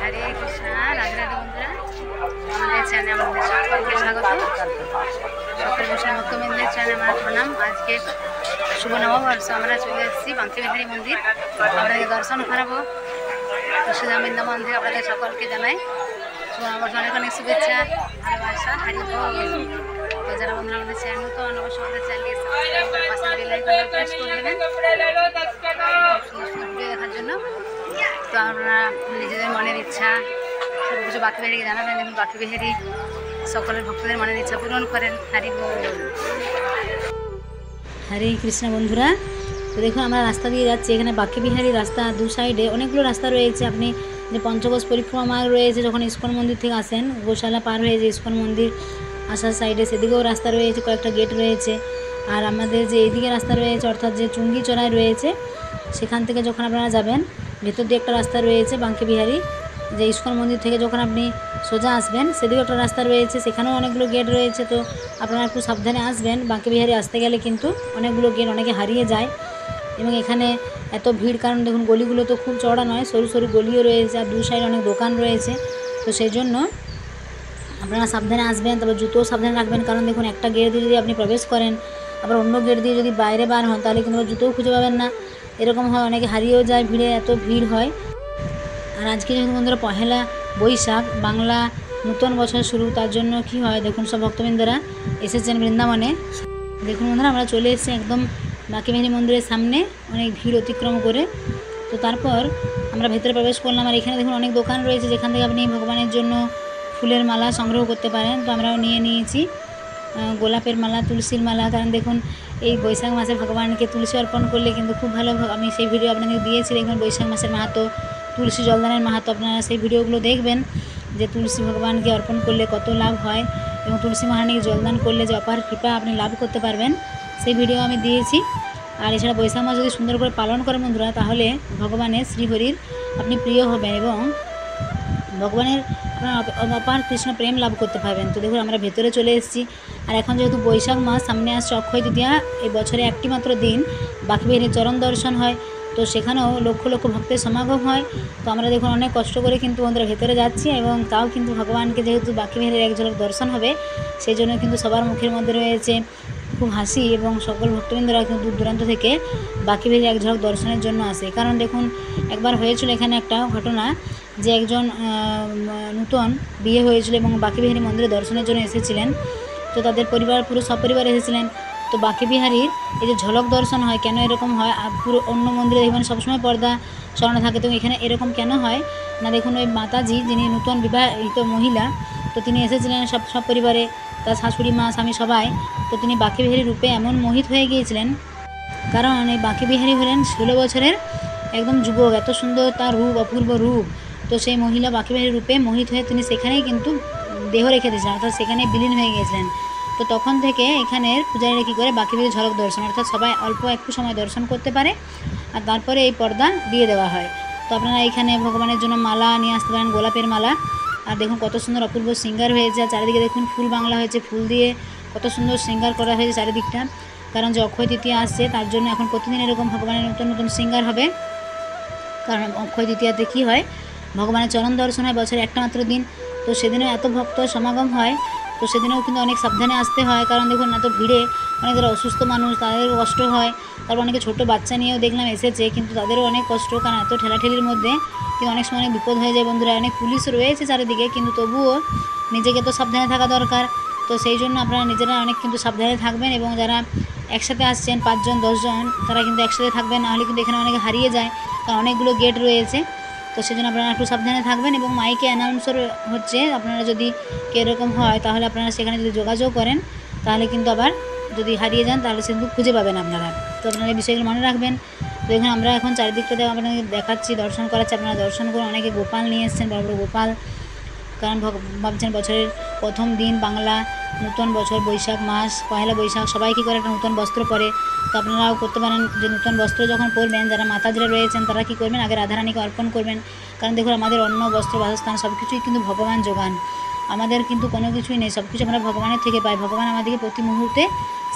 হরে কৃষ্ণ, রাধে রাধে বন্ধুরা। আমাদের চ্যানেলে আমাদের সকলকে স্বাগত। সকল বৈষ্ণব ভক্তবৃন্দের চ্যানেলে আমার প্রণাম। আজকে শুভ নববর্ষ, আমরা চলে এসেছি বাঙ্কি বিহারী মন্দির। আপনাদের দর্শন করাবো। সুধাম বৃন্দাবন থেকে আপনাদের সকলকে জানাই শুভ নববর্ষ, অনেক অনেক শুভেচ্ছা, ভালোবাসা। হারি বল। তো যারা বন্ধুরা আমাদের চ্যানেল নতুন, অবশ্যই আমাদের চ্যানেলকে সাবস্ক্রাইব করে পাশে বেল আইকনটা প্রেস করে দেবেন ভিডিও দেখার জন্য। তো আপনারা নিজেদের মনের ইচ্ছা সব কিছু বাকি বিহারীকে জানাবেন, এবং বাকি বিহারী সকলের ভক্তদের মনের ইচ্ছা পূরণ করেন। হরি বল। হরে কৃষ্ণ বন্ধুরা, তো দেখুন আমরা রাস্তা দিয়ে যাচ্ছি। এখানে বাকি বিহারী রাস্তা, দু সাইডে অনেকগুলো রাস্তা রয়েছে। আপনি যে পঞ্চকোষ পরিক্রমা রয়েছে, যখন ইস্কন মন্দির থেকে আসেন, গোশালা পার হয়ে যে ইস্কন মন্দির আসার সাইডে, সেদিকেও রাস্তা রয়েছে, কয়েকটা গেট রয়েছে। আর আমাদের যে এইদিকে রাস্তা রয়েছে, অর্থাৎ যে চুঙ্গি চড়াই রয়েছে, সেখান থেকে যখন আপনারা যাবেন, ভেতর দিয়ে একটা রাস্তা রয়েছে বাঙ্কি বিহারী, যে ইস্কন মন্দির থেকে যখন আপনি সোজা আসবেন, সেদিকেও একটা রাস্তা রয়েছে, সেখানেও অনেকগুলো গেট রয়েছে। তো আপনারা একটু সাবধানে আসবেন। বাঙ্কি বিহারী আসতে গেলে কিন্তু অনেকগুলো গেট, অনেকে হারিয়ে যায়। এবং এখানে এত ভিড়, কারণ দেখুন গলিগুলো তো খুব চওড়া নয়, সরু সরু গলিও রয়েছে, আর দু সাইড অনেক দোকান রয়েছে। তো সেই জন্য আপনারা সাবধানে আসবেন। তবে জুতোও সাবধানে রাখবেন, কারণ দেখুন একটা গেট দিয়ে যদি আপনি প্রবেশ করেন, আবার অন্য গেট দিয়ে যদি বাইরে বার হন, তাহলে কিন্তু জুতোও খুঁজে পাবেন না। এরকম হয়, অনেকে হারিয়েও যায় ভিড়ে, এত ভিড় হয়। আর আজকে যেহেতু বন্ধুরা পহেলা বৈশাখ, বাংলা নূতন বছর শুরু, তার জন্য কি হয় দেখুন, সব ভক্তবৃন্দরা এসেছেন বৃন্দাবনে। দেখুন বন্ধুরা, আমরা চলে এসেছি একদম বাঁকি বিহারী মন্দিরের সামনে, অনেক ভিড় অতিক্রম করে। তো তারপর আমরা ভেতরে প্রবেশ করলাম। আর এখানে দেখুন অনেক দোকান রয়েছে, যেখান থেকে আপনি ভগবানের জন্য ফুলের মালা সংগ্রহ করতে পারেন। তো আমরাও নিয়ে নিয়েছি গোলাপের মালা, তুলসীর মালা, কারণ দেখুন এই বৈশাখ মাসে ভগবানকে তুলসী অর্পণ করলে কিন্তু খুব ভালো। আমি সেই ভিডিও আপনাদের দিয়েছি, দেখবেন বৈশাখ মাসের মাহাতো, তুলসী জলদানের মাহাতো। আপনারা সেই ভিডিওগুলো দেখবেন, যে তুলসী ভগবানকে অর্পণ করলে কত লাভ হয়, এবং তুলসী মহারানীকে জলদান করলে যে অপার কৃপা আপনি লাভ করতে পারবেন, সেই ভিডিও আমি দিয়েছি। আর এছাড়া বৈশাখ মাস যদি সুন্দর করে পালন করেন বন্ধুরা, তাহলে ভগবানের শ্রীহরির আপনি প্রিয় হবেন, এবং ভগবানের অপার কৃষ্ণ প্রেম লাভ করতে পারবেন। তো দেখুন আমরা ভেতরে চলে এসেছি। আর এখন যেহেতু বৈশাখ মাস, সামনে আসছে অক্ষয় তৃতীয়া, এই বছরে একটি মাত্র দিন বাঁকি বিহারীর চরণ দর্শন হয়। তো সেখানেও লক্ষ লক্ষ ভক্তের সমাগম হয়। তো আমরা দেখুন অনেক কষ্ট করে কিন্তু বন্ধুরা ভেতরে যাচ্ছি, এবং তাও কিন্তু ভগবানকে যেহেতু বাঁকি বিহারীর এক ঝলক দর্শন হবে, সেই জন্য কিন্তু সবার মুখের মধ্যে রয়েছে খুব হাসি, এবং সকল ভক্তবৃন্দরা কিন্তু দূর দূরান্ত থেকে বাঁকি বিহারীর এক ঝলক দর্শনের জন্য আসে। কারণ দেখুন একবার হয়েছিল এখানে একটা ঘটনা, যে একজন নূতন বিয়ে হয়েছিল এবং বাঁকি বিহারী মন্দিরে দর্শনের জন্য এসেছিলেন। তো তাদের পরিবার পুরো সপরিবার এসেছিলেন। তো বাঁকি বিহারীর এই যে ঝলক দর্শন হয়, কেন এরকম হয়, পুরো অন্য মন্দিরে দেখবেন সবসময় পর্দা চড়ানো থাকে, তো এখানে এরকম কেন হয় না, দেখুন ওই মাতাজি, যিনি নূতন বিবাহিত মহিলা, তো তিনি এসেছিলেন সব পরিবারে, তার শাশুড়ি মা, স্বামী সবাই। তো তিনি বাঁকি বিহারী রূপে এমন মোহিত হয়ে গিয়েছিলেন, কারণ এই বাঁকি বিহারী হলেন 16 বছরের একদম যুবক, এত সুন্দর তার রূপ, অপূর্ব রূপ। তো সেই মহিলা বাঁকি বিহারী রূপে মোহিত হয়ে তিনি সেখানেই কিন্তু দেহ রেখে দিয়েছিলেন, অর্থাৎ সেখানে বিলীন হয়ে গিয়েছিলেন। তো তখন থেকে এখানের পূজারীরা কী করে, বাঁকি বিহারী ঝলক দর্শন, অর্থাৎ সবাই অল্প একটু সময় দর্শন করতে পারে, আর তারপরে এই পর্দা দিয়ে দেওয়া হয়। তো আপনারা এখানে ভগবানের জন্য মালা নিয়ে আসতে পারেন, গোলাপের মালা। আর দেখুন কত সুন্দর অপূর্ব শৃঙ্গার হয়েছে, আর চারিদিকে দেখুন ফুল বাংলা হয়েছে, ফুল দিয়ে কত সুন্দর শৃঙ্গার করা হয়েছে চারিদিকটা। কারণ যে অক্ষয় তৃতীয়া আসছে, তার জন্য এখন প্রতিদিন এরকম ভগবানের নতুন নতুন শৃঙ্গার হবে। কারণ অক্ষয় তৃতীয়াতে কী হয়, ভগবানের চরণ দর্শন হয় বছরে একটা মাত্র দিন। তো সেদিনও এত ভক্ত সমাগম হয়। তো সেদিনেও কিন্তু অনেক সাবধানে আসতে হয়, কারণ দেখুন এত ভিড়ে অনেক যারা অসুস্থ মানুষ, তাদেরও কষ্ট হয়। তারপর অনেকে ছোটো বাচ্চা নিয়েও দেখলাম এসেছে, কিন্তু তাদেরও অনেক কষ্ট, কারণ এত ঠেলাঠেলির মধ্যে কিন্তু অনেক সময় অনেক বিপদ হয়ে যায় বন্ধুরা। অনেক পুলিশ রয়েছে চারিদিকে, কিন্তু তবুও নিজেকে তো সাবধানে থাকা দরকার। তো সেই জন্য আপনারা নিজেরা অনেক কিন্তু সাবধানে থাকবেন, এবং যারা একসাথে আসছেন 5 জন 10 জন, তারা কিন্তু একসাথে থাকবেন, নাহলে কিন্তু এখানে অনেকে হারিয়ে যায়, কারণ অনেকগুলো গেট রয়েছে। তো সেই জন্য আপনারা একটু সাবধানে থাকবেন, এবং মাইকে অ্যানাউন্সার হচ্ছে, আপনারা যদি এরকম হয়, তাহলে আপনারা সেখানে যদি যোগাযোগ করেন, তাহলে কিন্তু আবার যদি হারিয়ে যান, তাহলে সে কিন্তু খুঁজে পাবেন আপনারা। তো আপনারা এই বিষয়গুলো মনে রাখবেন। তো এখানে আমরা এখন চারিদিকটাতে আপনাদের দেখাচ্ছি, দর্শন করাচ্ছি, আপনারা দর্শন করুন। অনেকে গোপাল নিয়ে এসেছেন, বড় বড় গোপাল, কারণ ভাবছেন বছরের প্রথম দিন বাংলা নূতন বছর, বৈশাখ মাস, পয়লা বৈশাখ, সবাই কী করে একটা নূতন বস্ত্র পরে। তো আপনারাও করতে পারেন, যে নূতন বস্ত্র যখন পরবেন, যারা মাতাজিরা রয়েছেন তারা কী করবেন, আগে রাধারানীকে অর্পণ করবেন। কারণ দেখুন আমাদের অন্ন, বস্ত্র, বাসস্থান সব কিছুই কিন্তু ভগবান যোগান, আমাদের কিন্তু কোনো কিছুই নেই, সব কিছু আমরা ভগবানের থেকে পাই। ভগবান আমাদেরকে প্রতি মুহূর্তে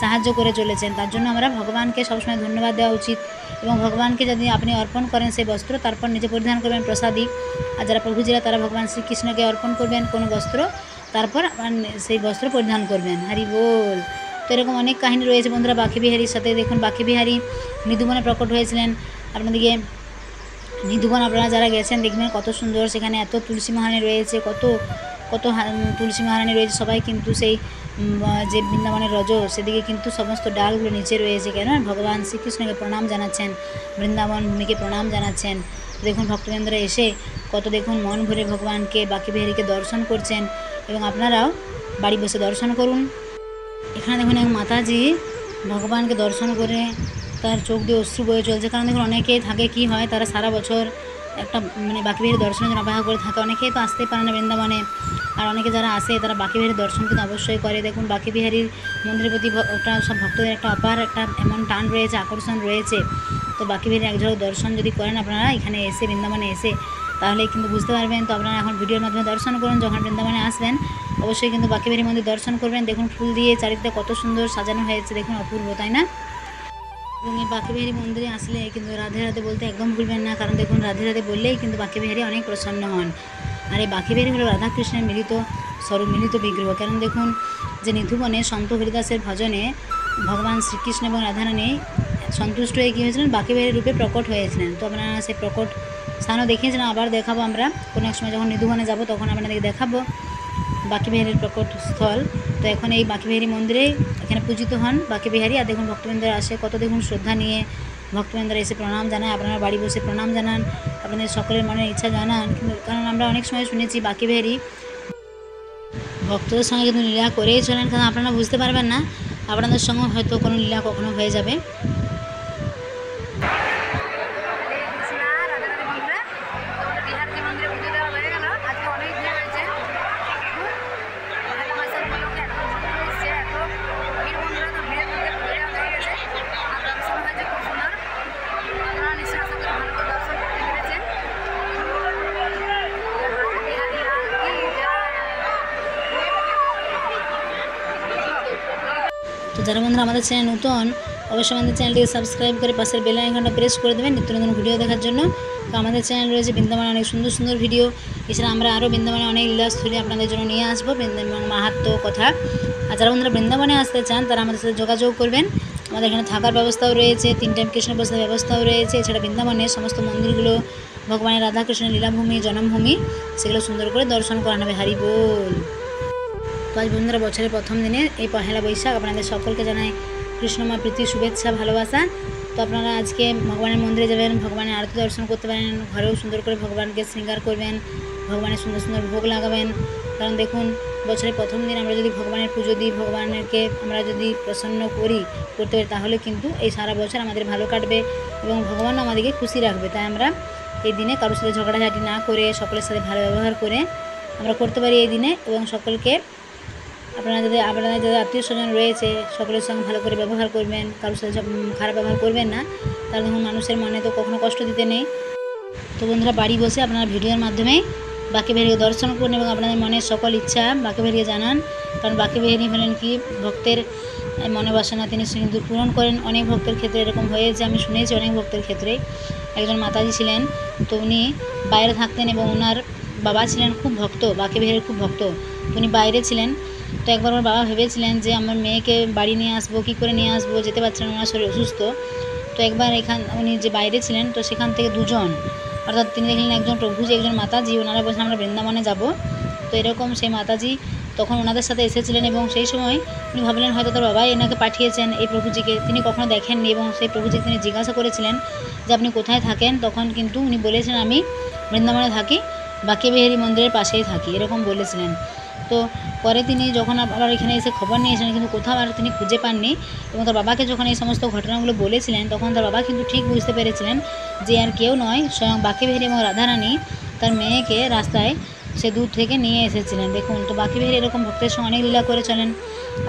সাহায্য করে চলেছেন, তার জন্য আমরা ভগবানকে সবসময় ধন্যবাদ দেওয়া উচিত। এবং ভগবানকে যদি আপনি অর্পণ করেন সেই বস্ত্র, তারপর নিজে পরিধান করবেন প্রসাদী। আর যারা প্রভুজিরা তারা ভগবান শ্রীকৃষ্ণকে অর্পণ করবেন কোনো বস্ত্র, তারপর সেই বস্ত্র পরিধান করবেন। হরি বল। তো এরকম অনেক কাহিনী রয়েছে বন্ধুরা বাঁকে বিহারীর সাথে। দেখুন বাঁকে বিহারী নিধুবনে প্রকট হয়েছিলেন। আপনাদেরকে নিধুবন আপনারা যারা গেছেন দেখবেন কত সুন্দর, সেখানে এত তুলসী মহারানী রয়েছে, কত কত তুলসী মহারানী রয়েছে। সবাই কিন্তু সেই যে বৃন্দাবনের রজ সেদিকে কিন্তু সমস্ত ডালগুলো নিচে রয়েছে, কেন ভগবান শ্রীকৃষ্ণকে প্রণাম জানাচ্ছেন, বৃন্দাবন ভূমিকে প্রণাম জানাচ্ছেন। দেখুন ভক্তবৃন্দরা এসে কত দেখুন মন ভরে ভগবানকে বাঁকে বিহারীকে দর্শন করছেন, এবং আপনারাও বাড়ি বসে দর্শন করুন। এখানে দেখুন এক মাতাজি ভগবানকে দর্শন করে তার চোখ দিয়ে অশ্রু বয়ে চলছে। কারণ দেখুন অনেকেই থাকে কি হয়, তারা সারা বছর একটা বাঁকে বিহারী দর্শনের জন্য অপেক্ষা করে থাকে। অনেকেই তো আসতেই পারে না বৃন্দাবনে, আর অনেকে যারা আসে তারা বাঁকে বিহারীর দর্শন কিন্তু অবশ্যই করে। দেখুন বাঁকে বিহারীর মন্দিরের প্রতি একটা সব ভক্তদের একটা অপার একটা এমন টান রয়েছে, আকর্ষণ রয়েছে। তো বাঁকে বিহারীর এক ঝলক দর্শন যদি করেন আপনারা এখানে এসে, বৃন্দাবনে এসে, তাহলে কিন্তু বুঝতে পারবেন। তো আপনারা এখন ভিডিওর মাধ্যমে দর্শন করুন, যখন বৃন্দাবনে আসবেন অবশ্যই কিন্তু বাঁকে বিহারী মন্দির দর্শন করবেন। দেখুন ফুল দিয়ে চারিদিকে কত সুন্দর সাজানো হয়েছে, দেখুন অপূর্ব, তাই না? এবং এই বাঁকে বিহারী মন্দিরে আসলে কিন্তু রাধে রাধে বলতে একদম ভুলবেন না, কারণ দেখুন রাধে রাধে বললেই কিন্তু বাঁকে বিহারী অনেক প্রসন্ন হন। আর এই বাঁকে বিহারী হলো রাধাকৃষ্ণের মিলিত স্বরূপ, মিলিত বিগ্রহ। কারণ দেখুন যে নিধুবনে সন্ত হরিদাসের ভজনে ভগবান শ্রীকৃষ্ণ এবং রাধারানী সন্তুষ্ট হয়ে কী হয়েছিলেন, বাঁকে বিহারী রূপে প্রকট হয়েছিলেন। তো আপনারা সেই প্রকট স্থানও দেখিয়েছিলেন, আবার দেখাবো আমরা কোনো এক সময় যখন নিধুবনে যাব, তখন আপনাদেরকে দেখাবো বাঁকে বিহারীর প্রকট স্থল। তো এখন এই বাঁকে বিহারী মন্দিরে এখানে পূজিত হন বাঁকে বিহারী। আর দেখুন ভক্তবৃন্দরা আসে কত দেখুন শ্রদ্ধা নিয়ে, ভক্তবৃন্দরা এসে প্রণাম জানায়। আপনারা বাড়ি বসে প্রণাম জানান, আপনাদের সকলের মনের ইচ্ছা জানান। কারণ আমরা অনেক সময় শুনেছি বাঁকে বিহারী ভক্তদের সঙ্গে কিন্তু লীলা করেই চলেন, কারণ আপনারা বুঝতে পারবেন না, আপনাদের সঙ্গে হয়তো কোনো লীলা কখনো হয়ে যাবে। তো যারা বন্ধুরা আমাদের চ্যানেল নতুন, অবশ্যই আমাদের চ্যানেলটিকে সাবস্ক্রাইব করে পাশের বেল আইকনটা প্রেস করে দেবেন নিত্য নতুন ভিডিও দেখার জন্য। তো আমাদের চ্যানেল রয়েছে বৃন্দাবনে অনেক সুন্দর সুন্দর ভিডিও। এছাড়া আমরা আরও বৃন্দাবনে অনেক লীলাস্থলী আপনাদের জন্য নিয়ে আসবো, বৃন্দাবন মাহাত্ম্য কথা। আর যারা বন্ধুরা বৃন্দাবনে আসতে চান তারা আমাদের সাথে যোগাযোগ করবেন। আমাদের এখানে থাকার ব্যবস্থাও রয়েছে, 3 টাইম কৃষ্ণ প্রসাদের ব্যবস্থাও রয়েছে। এছাড়া বৃন্দাবনের সমস্ত মন্দিরগুলো ভগবানের রাধাকৃষ্ণের লীলাভূমি, জন্মভূমি, সেগুলো সুন্দর করে দর্শন করানো হবে। হরি বল। তো আজ বন্ধুরা বছরের প্রথম দিনে এই পহেলা বৈশাখ আপনাদের সকলকে জানাই কৃষ্ণময় প্রীতি, শুভেচ্ছা, ভালোবাসা। তো আপনারা আজকে ভগবানের মন্দিরে যাবেন, ভগবানের আরতি দর্শন করতে পারেন, ঘরেও সুন্দর করে ভগবানকে শৃঙ্গার করবেন, ভগবানের সুন্দর সুন্দর ভোগ লাগাবেন। কারণ দেখুন বছরের প্রথম দিন আমরা যদি ভগবানের পুজো দিই, ভগবানকে আমরা যদি প্রসন্ন করতে পারি, তাহলে কিন্তু এই সারা বছর আমাদের ভালো কাটবে এবং ভগবানও আমাদেরকে খুশি রাখবে। তাই আমরা এই দিনে কারোর সাথে ঝগড়াঝাটি না করে, সকলের সাথে ভালো ব্যবহার করে আমরা করতে পারি এই দিনে। এবং সকলকে আপনারা যাদের আত্মীয় স্বজন রয়েছে সকলের সঙ্গে ভালো করে ব্যবহার করবেন, কারোর সাথে খারাপ ব্যবহার করবেন না। তাহলে দেখুন মানুষের মনে তো কখনো কষ্ট দিতে নেই। তো বন্ধুরা বাড়ি বসে আপনারা ভিডিওর মাধ্যমে বাঁকে বিহারীকে দর্শন করুন এবং আপনাদের মনের সকল ইচ্ছা বাঁকে বিহারীকে জানান। কারণ বাঁকে বিহারী হলেন কি ভক্তের মনে বাসনা তিনি কিন্তু পূরণ করেন। অনেক ভক্তের ক্ষেত্রে এরকম হয়েছে, আমি শুনেছি অনেক ভক্তের ক্ষেত্রে। একজন মাতাজি ছিলেন, তো উনি বাইরে থাকতেন এবং ওনার বাবা ছিলেন খুব ভক্ত, বাঁকে বিহারীর খুব ভক্ত। উনি বাইরে ছিলেন। তো একবার ওর বাবা ভেবেছিলেন যে আমার মেয়েকে বাড়ি নিয়ে আসবো, কী করে নিয়ে আসবো, যেতে পারছিলেন, ওনার শরীর অসুস্থ। তো একবার উনি যে বাইরে ছিলেন, তো সেখান থেকে দুজন, অর্থাৎ তিনি দেখলেন একজন প্রভুজি, একজন মাতাজি, ওনারা বলছেন আমরা বৃন্দাবনে যাব। তো এরকম সেই মাতাজি তখন ওনাদের সাথে এসেছিলেন এবং সেই সময় উনি ভাবলেন হয়তো তার বাবাই এনাকে পাঠিয়েছেন এই প্রভুজিকে, তিনি কখনো দেখেননি। এবং সেই প্রভুজিকে তিনি জিজ্ঞাসা করেছিলেন যে আপনি কোথায় থাকেন, তখন কিন্তু উনি বলেছেন আমি বৃন্দাবনে থাকি, বাঁকে বিহারী মন্দিরের পাশেই থাকি, এরকম বলেছিলেন। তো পরে তিনি যখন আবার এখানে এসে খবর নিয়েছিলেন, কিন্তু কোথাও আর তিনি খুঁজে পাননি। এবং তার বাবাকে যখন এই সমস্ত ঘটনাগুলো বলেছিলেন, তখন তার বাবা কিন্তু ঠিক বুঝতে পেরেছিলেন যে আর কেউ নয়, স্বয়ং বাঁকে বিহারী এবং রাধারানী তার মেয়েকে রাস্তায় সে দূর থেকে নিয়ে এসেছিলেন। দেখুন, তো বাঁকে বিহারী এরকম ভক্তের সঙ্গে অনেক লীলা করে চলেন,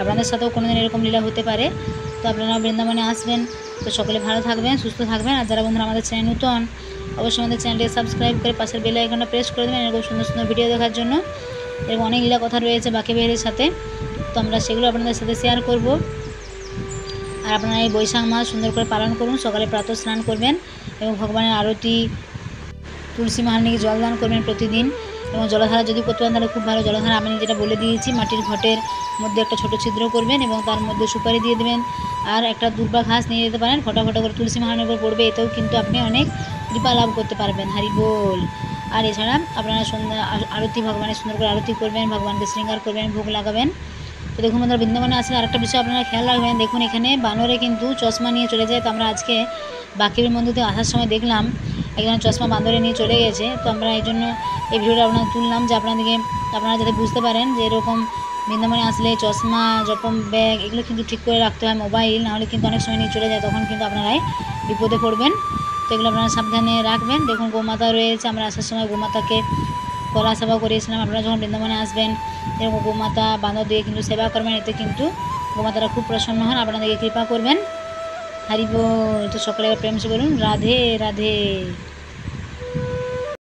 আপনাদের সাথেও কোনো দিন এরকম লীলা হতে পারে। তো আপনারা বৃন্দাবনে আসবেন। তো সকলে ভালো থাকবেন, সুস্থ থাকবেন। আর যারা বন্ধুরা আমাদের চ্যানেল নতুন, অবশ্যই আমাদের চ্যানেলটিকে সাবস্ক্রাইব করে পাশের বেল আইকনটা প্রেস করে দেবেন এরকম সুন্দর সুন্দর ভিডিও দেখার জন্য। এরকম অনেক লীলা কথা রয়েছে বাঁকে বিহারীর সাথে, তো আমরা সেগুলো আপনাদের সাথে শেয়ার করব। আর আপনারা এই বৈশাখ মাস সুন্দর করে পালন করুন। সকালে প্রাতঃ স্নান করবেন এবং ভগবানের আরতি, তুলসী মহারানীকে জলদান করবেন প্রতিদিন। এবং জলধারা যদি করতে পারেন তাহলে খুব ভালো। জলধারা আমি যেটা বলে দিয়েছি, মাটির ঘটের মধ্যে একটা ছোটো ছিদ্র করবেন এবং তার মধ্যে সুপারি দিয়ে দেবেন আর একটা দুর্বা ঘাস নিয়ে যেতে পারেন, ফটা ফটা করে তুলসী মহারানীর উপর পড়বে। এতেও কিন্তু আপনি অনেক কৃপা লাভ করতে পারবেন। হারি বল। আর এছাড়া আপনারা সন্ধ্যা আরতি, ভগবানের সুন্দর করে আরতি করবেন, ভগবানকে শৃঙ্গার করবেন, ভোগ লাগাবেন। তো দেখুন বন্ধুরা, বৃন্দাবনে আসলে আরেকটা বিষয় আপনারা খেয়াল রাখবেন। দেখুন এখানে বানরে কিন্তু চশমা নিয়ে চলে যায়। তো আমরা আজকে বাকেবির মন্দির থেকে আসার সময় দেখলাম একজন চশমা বান্দরে নিয়ে চলে গেছে। তো আমরা এই জন্য এই ভিডিওটা আপনাদের তুললাম যে আপনারা যাতে বুঝতে পারেন যে এরকম বৃন্দাবনে আসলে চশমা, জপম ব্যাগ এগুলো কিন্তু ঠিক করে রাখতে হয়, মোবাইল নাহলে কিন্তু অনেক সময় নিয়ে চলে যায়, তখন কিন্তু আপনারাই বিপদে পড়বেন। তো এগুলো আপনারা সাবধানে রাখবেন। দেখুন গোমাতা রয়েছে, আমরা আসার সময় গোমাতাকে কলা সেবা করিয়েছিলাম। আপনারা যখন বৃন্দাবনে আসবেন এরকম গোমাতা বাঁধা দিয়ে কিন্তু সেবা করবেন, এতে কিন্তু গোমাতারা খুব প্রসন্ন হন, আপনাদেরকে কৃপা করবেন। হারি বল। তো সকলে প্রেম সে বলুন রাধে রাধে।